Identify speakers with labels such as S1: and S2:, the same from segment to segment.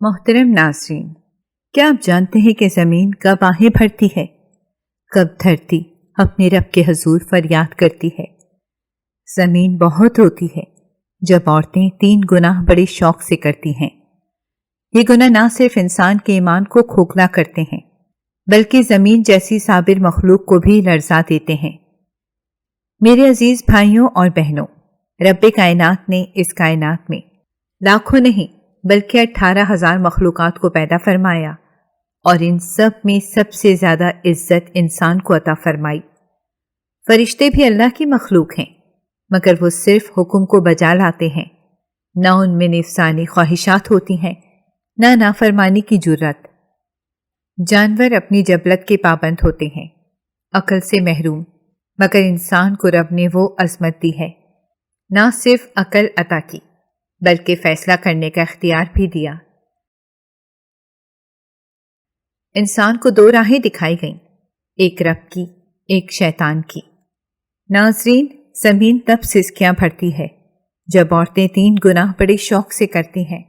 S1: محترم ناظرین، کیا آپ جانتے ہیں کہ زمین کب آہیں بھرتی ہے؟ کب دھرتی اپنے رب کے حضور فریاد کرتی ہے؟ زمین بہت روتی ہے جب عورتیں 3 گناہ بڑے شوق سے کرتی ہیں۔ یہ گناہ نہ صرف انسان کے ایمان کو کھوکھلا کرتے ہیں بلکہ زمین جیسی صابر مخلوق کو بھی لرزا دیتے ہیں۔ میرے عزیز بھائیوں اور بہنوں، رب کائنات نے اس کائنات میں لاکھوں نہیں بلکہ 18,000 مخلوقات کو پیدا فرمایا اور ان سب میں سب سے زیادہ عزت انسان کو عطا فرمائی۔ فرشتے بھی اللہ کی مخلوق ہیں مگر وہ صرف حکم کو بجا لاتے ہیں، نہ ان میں نفسانی خواہشات ہوتی ہیں نہ نافرمانی کی جرات۔ جانور اپنی جبلت کے پابند ہوتے ہیں، عقل سے محروم، مگر انسان کو رب نے وہ عظمت دی ہے، نہ صرف عقل عطا کی بلکہ فیصلہ کرنے کا اختیار بھی دیا۔ انسان کو 2 راہیں دکھائی گئیں، ایک رب کی، ایک شیطان کی۔ ناظرین، زمین تب سسکیاں بھرتی ہے جب عورتیں 3 گناہ بڑے شوق سے کرتی ہیں،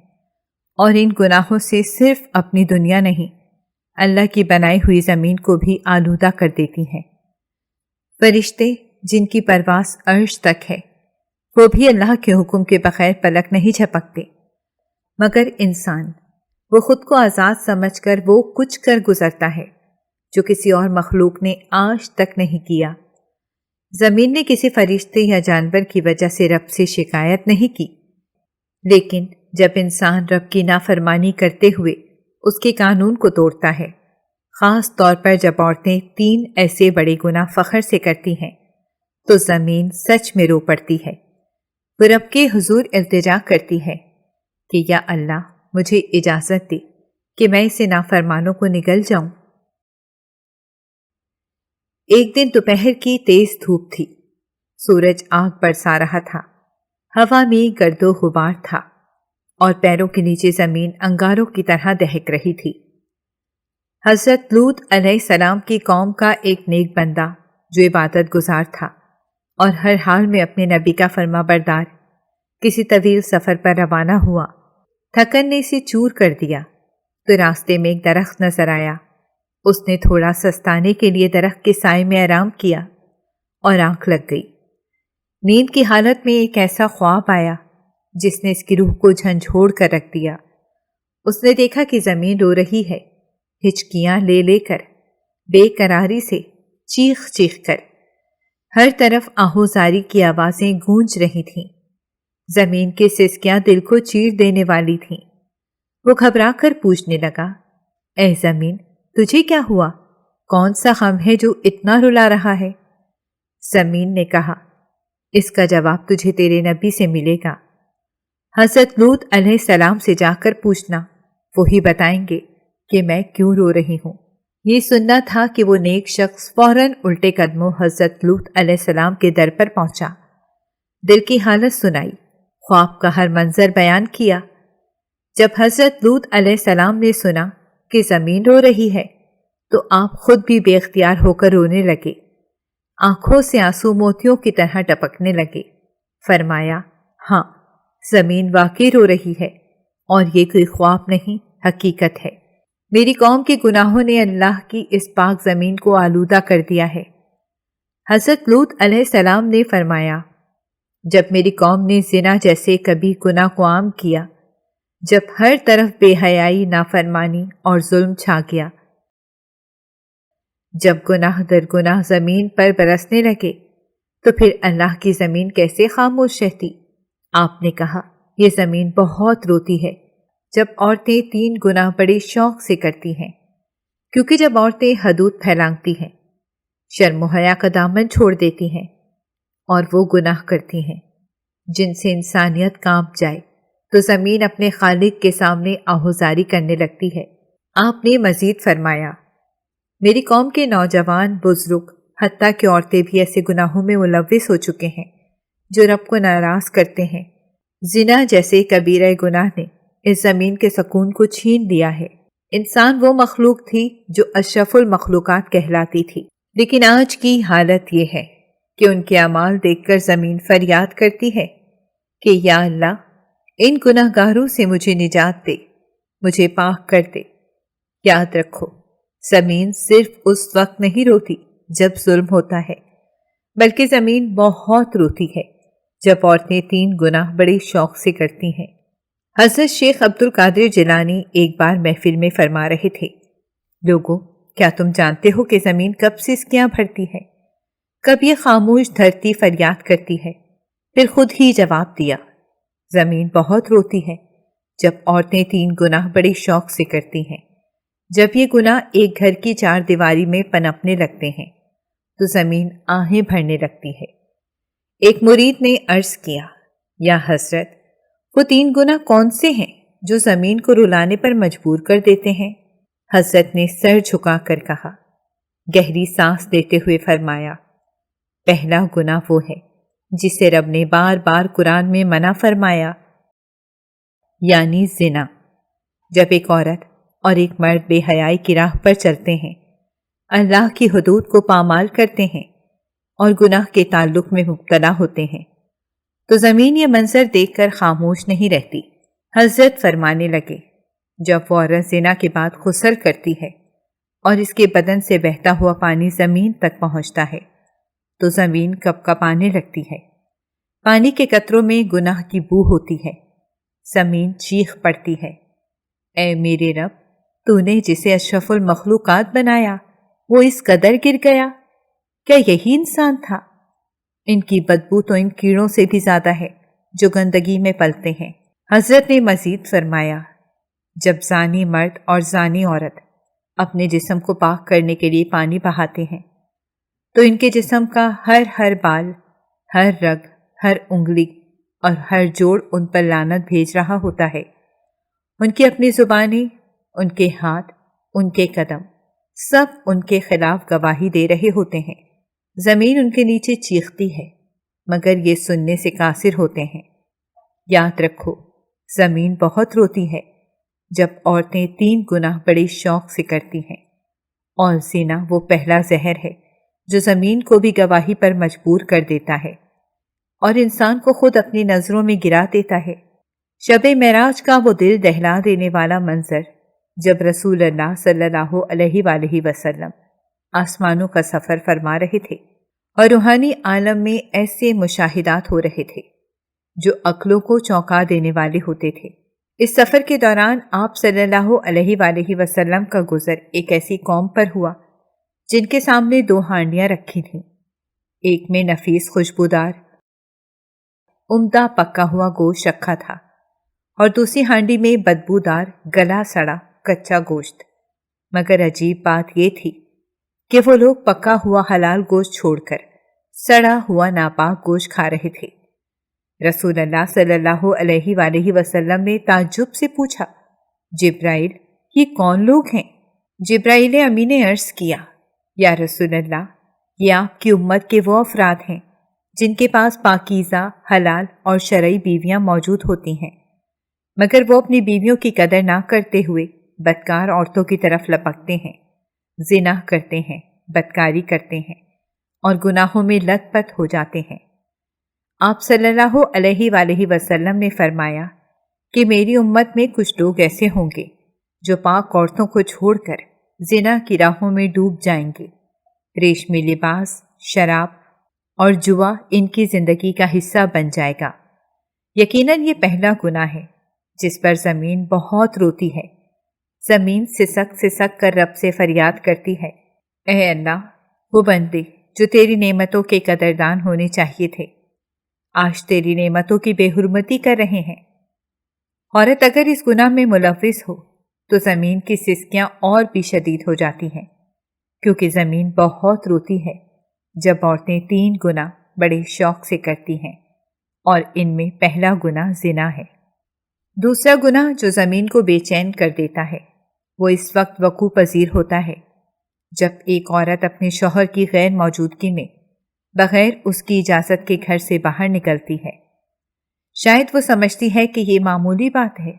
S1: اور ان گناہوں سے صرف اپنی دنیا نہیں، اللہ کی بنائی ہوئی زمین کو بھی آلودہ کر دیتی ہیں۔ فرشتے جن کی پرواز عرش تک ہے، وہ بھی اللہ کے حکم کے بغیر پلک نہیں جھپکتے، مگر انسان وہ خود کو آزاد سمجھ کر وہ کچھ کر گزرتا ہے جو کسی اور مخلوق نے آج تک نہیں کیا۔ زمین نے کسی فرشتے یا جانور کی وجہ سے رب سے شکایت نہیں کی، لیکن جب انسان رب کی نافرمانی کرتے ہوئے اس کے قانون کو توڑتا ہے، خاص طور پر جب عورتیں 3 ایسے بڑے گناہ فخر سے کرتی ہیں، تو زمین سچ میں رو پڑتی ہے۔ وہ رب کے حضور التجا کرتی ہے کہ یا اللہ، مجھے اجازت دے کہ میں اسے نافرمانوں کو نگل جاؤں۔ ایک دن دوپہر کی تیز دھوپ تھی، سورج آگ برسا رہا تھا، ہوا میں گرد و غبار تھا اور پیروں کے نیچے زمین انگاروں کی طرح دہک رہی تھی۔ حضرت لوط علیہ السلام کی قوم کا ایک نیک بندہ جو عبادت گزار تھا اور ہر حال میں اپنے نبی کا فرما بردار، کسی طویل سفر پر روانہ ہوا۔ تھکن نے اسے چور کر دیا تو راستے میں ایک درخت نظر آیا۔ اس نے تھوڑا سستانے کے لیے درخت کے سائے میں آرام کیا اور آنکھ لگ گئی۔ نیند کی حالت میں ایک ایسا خواب آیا جس نے اس کی روح کو جھنجھوڑ کر رکھ دیا۔ اس نے دیکھا کہ زمین رو رہی ہے، ہچکیاں لے لے کر، بے قراری سے، چیخ چیخ کر۔ ہر طرف آہوزاری کی آوازیں گونج رہی تھیں۔ زمین کے سسکیاں دل کو چیر دینے والی تھیں۔ وہ گھبرا کر پوچھنے لگا، اے زمین، تجھے کیا ہوا؟ کون سا غم ہے جو اتنا رلا رہا ہے؟ زمین نے کہا، اس کا جواب تجھے تیرے نبی سے ملے گا۔ حضرت لوط علیہ السلام سے جا کر پوچھنا، وہی بتائیں گے کہ میں کیوں رو رہی ہوں۔ یہ سننا تھا کہ وہ نیک شخص فوراً الٹے قدموں حضرت لوط علیہ السلام کے در پر پہنچا، دل کی حالت سنائی، خواب کا ہر منظر بیان کیا۔ جب حضرت لوط علیہ السلام نے سنا کہ زمین رو رہی ہے تو آپ خود بھی بے اختیار ہو کر رونے لگے۔ آنکھوں سے آنسو موتیوں کی طرح ٹپکنے لگے۔ فرمایا، ہاں، زمین واقعی رو رہی ہے اور یہ کوئی خواب نہیں، حقیقت ہے۔ میری قوم کے گناہوں نے اللہ کی اس پاک زمین کو آلودہ کر دیا ہے۔ حضرت لوط علیہ السلام نے فرمایا، جب میری قوم نے زنا جیسے کبھی گناہ کو عام کیا، جب ہر طرف بے حیائی، نافرمانی اور ظلم چھا گیا، جب گناہ در گناہ زمین پر برسنے لگے، تو پھر اللہ کی زمین کیسے خاموش رہتی؟ آپ نے کہا، یہ زمین بہت روتی ہے جب عورتیں 3 گناہ بڑے شوق سے کرتی ہیں، کیونکہ جب عورتیں حدود پھیلانگتی ہیں، شرم و حیا کا دامن چھوڑ دیتی ہیں اور وہ گناہ کرتی ہیں جن سے انسانیت کانپ جائے، تو زمین اپنے خالق کے سامنے آہوزاری کرنے لگتی ہے۔ آپ نے مزید فرمایا، میری قوم کے نوجوان، بزرگ، حتیٰ کہ عورتیں بھی ایسے گناہوں میں ملوث ہو چکے ہیں جو رب کو ناراض کرتے ہیں۔ زنا جیسے کبیرہ گناہ نے اس زمین کے سکون کو چھین لیا ہے۔ انسان وہ مخلوق تھی جو اشرف المخلوقات کہلاتی تھی، لیکن آج کی حالت یہ ہے کہ ان کے اعمال دیکھ کر زمین فریاد کرتی ہے کہ یا اللہ، ان گناہ گاروں سے مجھے نجات دے۔ مجھے پاک کر دے۔ یاد رکھو، زمین صرف اس وقت نہیں روتی جب ظلم ہوتا ہے، بلکہ زمین بہت روتی ہے جب عورتیں 3 گناہ بڑے شوق سے کرتی ہیں۔ حضرت شیخ عبد القادر جیلانی ایک بار محفل میں فرما رہے تھے، لوگو، کیا تم جانتے ہو کہ زمین کب سسکیاں بھرتی ہے؟ کب یہ خاموش دھرتی فریاد کرتی ہے؟ پھر خود ہی جواب دیا، زمین بہت روتی ہے جب عورتیں 3 گناہ بڑے شوق سے کرتی ہیں۔ جب یہ گناہ ایک گھر کی 4 دیواری میں پنپنے لگتے ہیں تو زمین آہیں بھرنے لگتی ہے۔ ایک مرید نے عرض کیا، یا حضرت، وہ 3 گناہ کون سے ہیں جو زمین کو رلانے پر مجبور کر دیتے ہیں؟ حضرت نے سر جھکا کر کہا، گہری سانس لیتے ہوئے فرمایا، پہلا گناہ وہ ہے جسے رب نے بار بار قرآن میں منع فرمایا، یعنی زنا۔ جب ایک عورت اور ایک مرد بے حیائی کی راہ پر چلتے ہیں، اللہ کی حدود کو پامال کرتے ہیں اور گناہ کے تعلق میں مبتلا ہوتے ہیں، تو زمین یہ منظر دیکھ کر خاموش نہیں رہتی۔ حضرت فرمانے لگے، جب وہ عورت زنا کے بعد غسل کرتی ہے اور اس کے بدن سے بہتا ہوا پانی زمین تک پہنچتا ہے تو زمین کپ کپانے لگتی ہے۔ پانی کے قطروں میں گناہ کی بو ہوتی ہے۔ زمین چیخ پڑتی ہے، اے میرے رب، تو نے جسے اشرف المخلوقات بنایا وہ اس قدر گر گیا، کیا یہی انسان تھا؟ ان کی بدبو تو ان کیڑوں سے بھی زیادہ ہے جو گندگی میں پلتے ہیں۔ حضرت نے مزید فرمایا، جب زانی مرد اور زانی عورت اپنے جسم کو پاک کرنے کے لیے پانی بہاتے ہیں تو ان کے جسم کا ہر بال، ہر رگ، ہر انگلی اور ہر جوڑ ان پر لعنت بھیج رہا ہوتا ہے۔ ان کی اپنی زبانیں، ان کے ہاتھ، ان کے قدم، سب ان کے خلاف گواہی دے رہے ہوتے ہیں۔ زمین ان کے نیچے چیختی ہے مگر یہ سننے سے قاصر ہوتے ہیں۔ یاد رکھو، زمین بہت روتی ہے جب عورتیں 3 گناہ بڑے شوق سے کرتی ہیں، اور زنا وہ پہلا زہر ہے جو زمین کو بھی گواہی پر مجبور کر دیتا ہے اور انسان کو خود اپنی نظروں میں گرا دیتا ہے۔ شب معراج کا وہ دل دہلا دینے والا منظر جب رسول اللہ صلی اللہ علیہ وآلہ وسلم آسمانوں کا سفر فرما رہے تھے اور روحانی عالم میں ایسے مشاہدات ہو رہے تھے جو عقلوں کو چونکا دینے والے ہوتے تھے۔ اس سفر کے دوران آپ صلی اللہ علیہ وآلہ وسلم کا گزر ایک ایسی قوم پر ہوا جن کے سامنے 2 ہانڈیاں رکھی تھیں۔ ایک میں نفیس خوشبودار عمدہ پکا ہوا گوشت رکھا تھا اور دوسری ہانڈی میں بدبودار گلا سڑا کچا گوشت۔ مگر عجیب بات یہ تھی کہ وہ لوگ پکا ہوا حلال گوشت چھوڑ کر سڑا ہوا ناپاک گوشت کھا رہے تھے۔ رسول اللہ صلی اللہ علیہ وآلہ وسلم نے تعجب سے پوچھا، جبرائیل، یہ کون لوگ ہیں؟ جبرائیل امین نے عرض کیا، یا رسول اللہ، یہ آپ کی امت کے وہ افراد ہیں جن کے پاس پاکیزہ، حلال اور شرعی بیویاں موجود ہوتی ہیں، مگر وہ اپنی بیویوں کی قدر نہ کرتے ہوئے بدکار عورتوں کی طرف لپکتے ہیں، زنا کرتے ہیں، بدکاری کرتے ہیں اور گناہوں میں لت پت ہو جاتے ہیں۔ آپ صلی اللہ علیہ وآلہ وسلم نے فرمایا کہ میری امت میں کچھ لوگ ایسے ہوں گے جو پاک عورتوں کو چھوڑ کر زنا کی راہوں میں ڈوب جائیں گے۔ ریشمی لباس، شراب اور جوا ان کی زندگی کا حصہ بن جائے گا۔ یقیناً یہ پہلا گناہ ہے جس پر زمین بہت روتی ہے۔ زمین سسک سسک کر رب سے فریاد کرتی ہے، اے اللہ، وہ بندے جو تیری نعمتوں کے قدردان ہونے چاہیے تھے، آج تیری نعمتوں کی بے حرمتی کر رہے ہیں۔ عورت اگر اس گناہ میں ملوث ہو تو زمین کی سسکیاں اور بھی شدید ہو جاتی ہیں، کیونکہ زمین بہت روتی ہے جب عورتیں 3 گناہ بڑے شوق سے کرتی ہیں، اور ان میں پہلا گناہ زنا ہے۔ دوسرا گناہ جو زمین کو بے چین کر دیتا ہے وہ اس وقت وقوع پذیر ہوتا ہے جب ایک عورت اپنے شوہر کی غیر موجودگی میں بغیر اس کی اجازت کے گھر سے باہر نکلتی ہے۔ شاید وہ سمجھتی ہے کہ یہ معمولی بات ہے،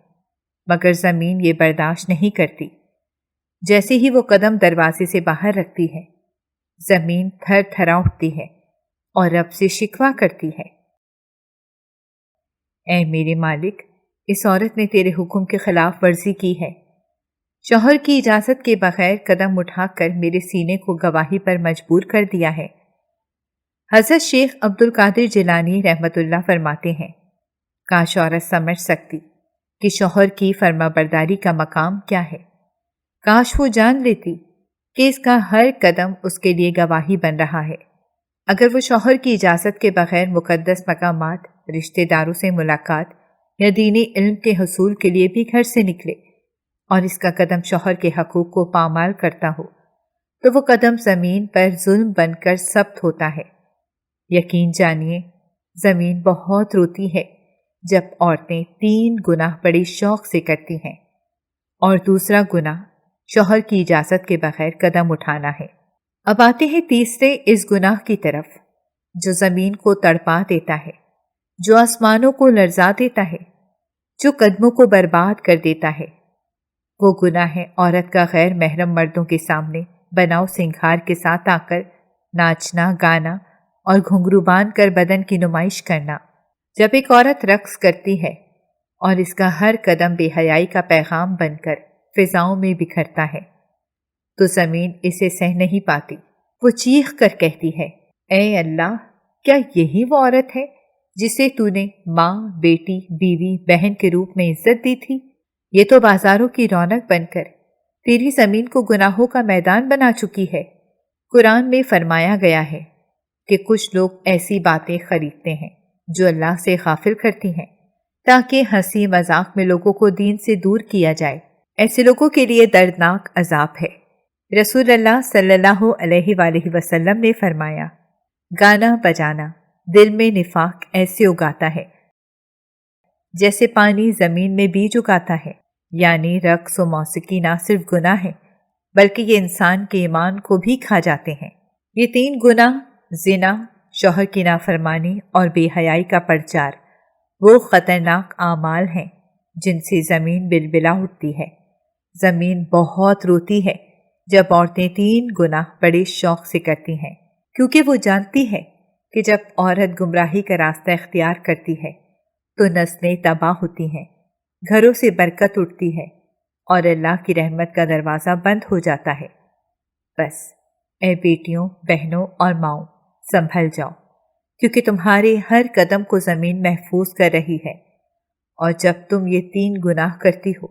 S1: مگر زمین یہ برداشت نہیں کرتی۔ جیسے ہی وہ قدم دروازے سے باہر رکھتی ہے، زمین تھر تھرا اٹھتی ہے اور رب سے شکوہ کرتی ہے، اے میرے مالک، اس عورت نے تیرے حکم کے خلاف ورزی کی ہے، شوہر کی اجازت کے بغیر قدم اٹھا کر میرے سینے کو گواہی پر مجبور کر دیا ہے۔ حضرت شیخ عبد القادر جیلانی رحمت اللہ فرماتے ہیں، کاش عورت سمجھ سکتی کہ شوہر کی فرما برداری کا مقام کیا ہے، کاش وہ جان لیتی کہ اس کا ہر قدم اس کے لیے گواہی بن رہا ہے۔ اگر وہ شوہر کی اجازت کے بغیر مقدس مقامات، رشتہ داروں سے ملاقات یا دینی علم کے حصول کے لیے بھی گھر سے نکلے اور اس کا قدم شوہر کے حقوق کو پامال کرتا ہو تو وہ قدم زمین پر ظلم بن کر ثبت ہوتا ہے۔ یقین جانیے زمین بہت روتی ہے جب عورتیں 3 گناہ بڑے شوق سے کرتی ہیں، اور دوسرا گناہ شوہر کی اجازت کے بغیر قدم اٹھانا ہے۔ اب آتے ہیں تیسرے اس گناہ کی طرف جو زمین کو تڑپا دیتا ہے، جو آسمانوں کو لرزا دیتا ہے، جو قدموں کو برباد کر دیتا ہے۔ وہ گناہ ہے عورت کا غیر محرم مردوں کے سامنے بناؤ سنگھار کے ساتھ آ کر ناچنا، گانا اور گھنگرو باندھ کر بدن کی نمائش کرنا۔ جب ایک عورت رقص کرتی ہے اور اس کا ہر قدم بے حیائی کا پیغام بن کر فضاؤں میں بکھرتا ہے تو زمین اسے سہ نہیں پاتی، وہ چیخ کر کہتی ہے، اے اللہ، کیا یہی وہ عورت ہے جسے تو نے ماں، بیٹی، بیوی، بہن کے روپ میں عزت دی تھی؟ یہ تو بازاروں کی رونق بن کر تیری زمین کو گناہوں کا میدان بنا چکی ہے۔ قرآن میں فرمایا گیا ہے کہ کچھ لوگ ایسی باتیں خریدتے ہیں جو اللہ سے غافل کرتی ہیں تاکہ ہنسی مذاق میں لوگوں کو دین سے دور کیا جائے۔ ایسے لوگوں کے لیے دردناک عذاب ہے۔ رسول اللہ صلی اللہ علیہ وآلہ وسلم نے فرمایا، گانا بجانا دل میں نفاق ایسے اگاتا ہے جیسے پانی زمین میں بیج اگاتا ہے۔ یعنی رقص و موسیقی نہ صرف گناہ ہے بلکہ یہ انسان کے ایمان کو بھی کھا جاتے ہیں۔ یہ 3 گناہ، زنا، شوہر کی نافرمانی اور بے حیائی کا پرچار، وہ خطرناک اعمال ہیں جن سے زمین بلبلا اٹھتی ہے۔ زمین بہت روتی ہے جب عورتیں 3 گناہ بڑے شوق سے کرتی ہیں، کیونکہ وہ جانتی ہے کہ جب عورت گمراہی کا راستہ اختیار کرتی ہے تو نسلیں تباہ ہوتی ہیں، گھروں سے برکت اٹھتی ہے اور اللہ کی رحمت کا دروازہ بند ہو جاتا ہے۔ بس اے بیٹیوں، بہنوں اور ماؤں، سنبھل جاؤ، کیونکہ تمہارے ہر قدم کو زمین محفوظ کر رہی ہے، اور جب تم یہ 3 گناہ کرتی ہو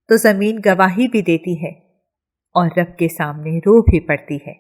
S1: تو زمین گواہی بھی دیتی ہے اور رب کے سامنے رو بھی پڑتی ہے۔